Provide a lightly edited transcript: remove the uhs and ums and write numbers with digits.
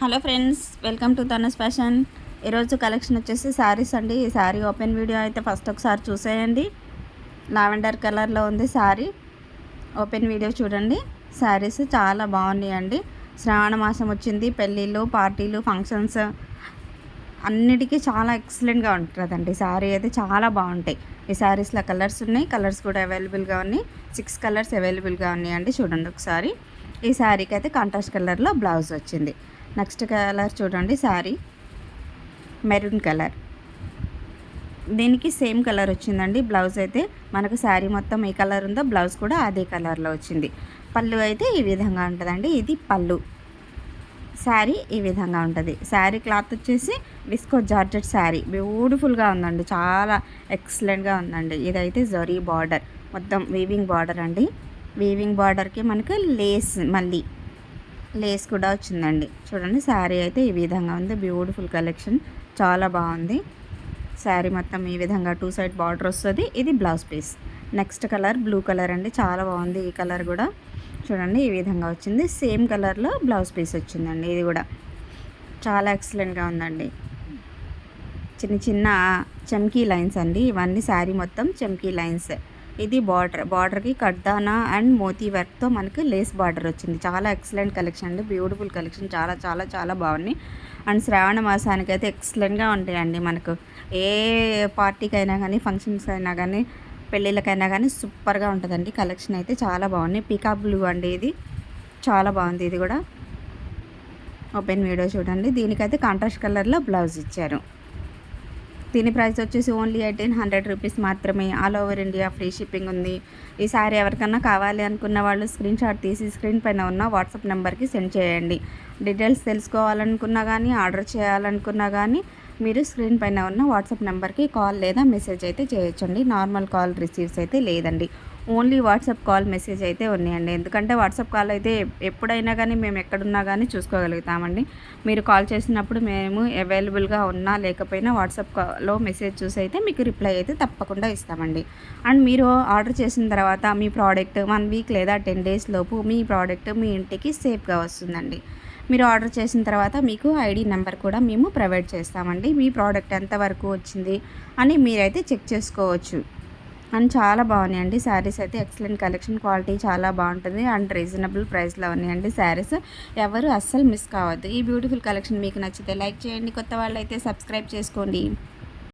Hello friends, welcome to తనస్ fashion. ఈరోజు collection వచ్చేసి శారీస్ అండి. ఈ శారీ ఓపెన్ వీడియో అయితే ఫస్ట్ ఒకసారి చూసేయండి. లావెండర్ కలర్లో ఉంది శారీ. ఓపెన్ వీడియో చూడండి. శారీస్ చాలా బాగున్నాయి అండి. శ్రావణ మాసం వచ్చింది. పెళ్ళిళ్ళు, పార్టీలు, ఫంక్షన్స్ అన్నిటికీ చాలా ఎక్సలెంట్గా ఉంటుందండి. శారీ అయితే చాలా బాగుంటాయి. ఈ శారీస్లో కలర్స్ ఉన్నాయి. కలర్స్ కూడా అవైలబుల్గా ఉన్నాయి. 6 కలర్స్ అవైలబుల్గా ఉన్నాయండి. చూడండి ఒకసారి. ఈ శారీకి అయితే కాంట్రాస్ట్ కలర్లో బ్లౌజ్ వచ్చింది. నెక్స్ట్ కలర్ చూడండి. శారీ మెరూన్ కలర్, దీనికి సేమ్ కలర్ వచ్చిందండి. బ్లౌజ్ అయితే మనకు శారీ మొత్తం ఏ కలర్ ఉందో బ్లౌజ్ కూడా అదే కలర్లో వచ్చింది. పళ్ళు అయితే ఈ విధంగా ఉంటుందండి. ఇది పళ్ళు. శారీ ఈ విధంగా ఉంటుంది. శారీ క్లాత్ వచ్చేసి విస్కో జార్జెట్ శారీ. బ్యూటిఫుల్గా ఉందండి. చాలా ఎక్సలెంట్గా ఉందండి. ఇదైతే జరీ బార్డర్, మొత్తం వీవింగ్ బార్డర్ అండి. వీవింగ్ బార్డర్కి మనకు లేస్ కూడా వచ్చిందండి. చూడండి. శారీ అయితే ఈ విధంగా ఉంది. బ్యూటిఫుల్ కలెక్షన్, చాలా బాగుంది. శారీ మొత్తం ఈ విధంగా 2 సైడ్ బార్డర్ వస్తుంది. ఇది blouse piece. Next colour blue colour అండి. చాలా బాగుంది. ఈ కలర్ కూడా చూడండి ఈ విధంగా వచ్చింది. సేమ్ కలర్లో బ్లౌజ్ పీస్ వచ్చిందండి. ఇది కూడా చాలా ఎక్సలెంట్గా ఉందండి. చిన్న చిన్న చమ్కీ లైన్స్ అండి. ఇవన్నీ శారీ మొత్తం చమ్కీ లైన్స్. ఇది బార్డర్కి కడ్దానా అండ్ మోతీ వర్క్తో మనకి లేస్ బార్డర్ వచ్చింది. చాలా ఎక్సలెంట్ కలెక్షన్ అండి. Beautiful collection. చాలా చాలా చాలా బాగున్నాయి. అండ్ శ్రావణ మాసానికి అయితే ఎక్సలెంట్గా ఉంటాయండి. మనకు ఏ పార్టీకైనా కానీ, ఫంక్షన్స్ అయినా కానీ, పెళ్ళిళ్ళకైనా కానీ సూపర్గా ఉంటుందండి. కలెక్షన్ అయితే చాలా బాగున్నాయి. పీకాక్ బ్లూ అండి. ఇది చాలా బాగుంది. ఇది కూడా ఓపెన్ వీడియో చూడండి. దీనికైతే కాంట్రాస్ట్ కలర్లో బ్లౌజ్ ఇచ్చారు. దీని ప్రైస్ వచ్చేసి ఓన్లీ 1800 రూపీస్ మాత్రమే. All over India free shipping ఉంది. ఈ సారీ ఎవరికన్నా కావాలి అనుకున్న వాళ్ళు స్క్రీన్ షాట్ తీసి స్క్రీన్ పైన ఉన్న వాట్సాప్ నెంబర్కి సెండ్ చేయండి. డీటెయిల్స్ తెలుసుకోవాలనుకున్నా కానీ, ఆర్డర్ చేయాలనుకున్నా కానీ మీరు స్క్రీన్ పైన ఉన్న వాట్సాప్ నెంబర్కి కాల్ లేదా మెసేజ్ అయితే చేయొచ్చండి. నార్మల్ కాల్ రిసీవ్స్ అయితే లేదండి. ఓన్లీ వాట్సాప్ కాల్ మెసేజ్ అయితే ఉన్నాయండి. ఎందుకంటే వాట్సాప్ కాల్ అయితే ఎప్పుడైనా కానీ మేము ఎక్కడున్నా కానీ చూసుకోగలుగుతామండి. మీరు కాల్ చేసినప్పుడు మేము అవైలబుల్గా ఉన్నా లేకపోయినా వాట్సాప్లో మెసేజ్ చూసి అయితే మీకు రిప్లై అయితే తప్పకుండా ఇస్తామండి. అండ్ మీరు ఆర్డర్ చేసిన తర్వాత మీ ప్రోడక్ట్ 1 వీక్ లేదా 10 డేస్ లోపు మీ ప్రోడక్ట్ మీ ఇంటికి సేఫ్గా వస్తుందండి. మీరు ఆర్డర్ చేసిన తర్వాత మీకు ఐడి నెంబర్ కూడా మేము ప్రొవైడ్ చేస్తామండి. మీ ప్రోడక్ట్ ఎంతవరకు వచ్చింది అని మీరైతే చెక్ చేసుకోవచ్చు. అండ్ చాలా బాగున్నాయండి. శారీస్ అయితే ఎక్సలెంట్ కలెక్షన్, క్వాలిటీ చాలా బాగుంటుంది అండ్ రీజనబుల్ ప్రైస్లో ఉన్నాయండి శారీస్. ఎవరు అస్సలు మిస్ కావద్దు. ఈ బ్యూటిఫుల్ కలెక్షన్ మీకు నచ్చితే లైక్ చేయండి. కొత్త వాళ్ళు అయితే సబ్స్క్రైబ్ చేసుకోండి.